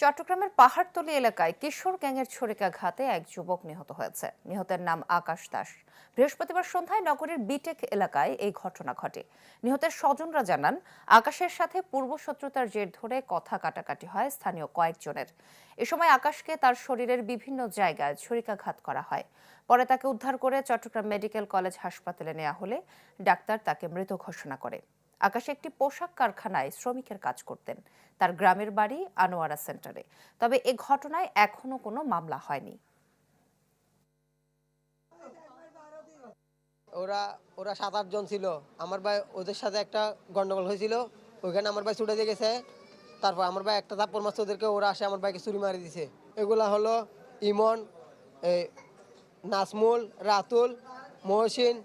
চট্টগ্রামের পাহাড়তলী এলাকায় কিশোর গ্যাংয়ের ছুরিকাঘাতে এক যুবক নিহত হয়েছে। নিহতের নাম আকাশ দাস। বৃহস্পতিবার সন্ধ্যায় নগরীর বিটেক এলাকায় এই ঘটনা ঘটে। নিহতের স্বজনরা জানান, আকাশের সাথে পূর্বশত্রুতার জের ধরে কথা কাটাকাটি হয় স্থানীয় কয়েকজনের। এ সময় আকাশকে তার শরীরের বিভিন্ন জায়গায় ছুরিকাঘাত করা হয়। পরে তাকে উদ্ধার করে চট্টগ্রাম মেডিকেল কলেজ হাসপাতালে নেওয়া হলে ডাক্তার তাকে মৃত ঘোষণা করে। আকাশে একটি পোশাক কারখানায় শ্রমিকের কাজ করতেন। তার গ্রামের বাড়ি আনোয়ারা সেন্টারে। তবে এ ঘটনায় এখনো কোনো মামলা হয়নি। ওরা ওরা 7-8 জন ছিল। আমার ভাই ওদের সাথে একটা গন্ডগোল হয়েছিল। ওইখানে আমার ভাই ছুটে দিয়ে গেছে। তারপর আমার ভাই একটা থাপ্পড় মারছে ওদেরকে, ওরা আসে আমার ভাইকে ছুরি মারি দিছে। এগুলা হলো ইমন, এই নাসমুল, রাতুল, মহসিন,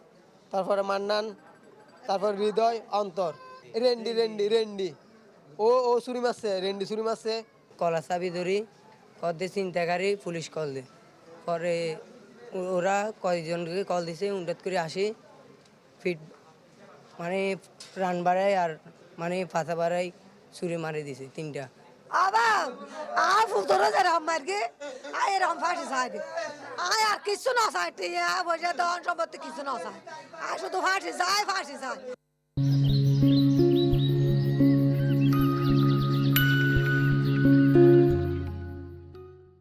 তারপরে মান্নান, তারপর হৃদয়, অন্তর, রেন্ডি রেন্ডি রেন্ডি ও ছুরি মারছে, রেন্ডি ছুরি মারছে। কলা চাবি ধরি কদে চিন্তাকারী পুলিশ কল দে। পরে ওরা কয়েকজনকে কল দিছে, উন্ডাত করে আসি ফিট মানে রান বাড়ায় আর মানে পাতা বাড়াই ছুরি মারি দিছে 3টা। আবার ফুটরো যেরকম মার্গে এরকম ফাঁসি চাই আর কিছু না চাই বসে দন সম্পত্তি কিছু না চাই শুধু ফাঁসি যায় ফাঁসি যায়।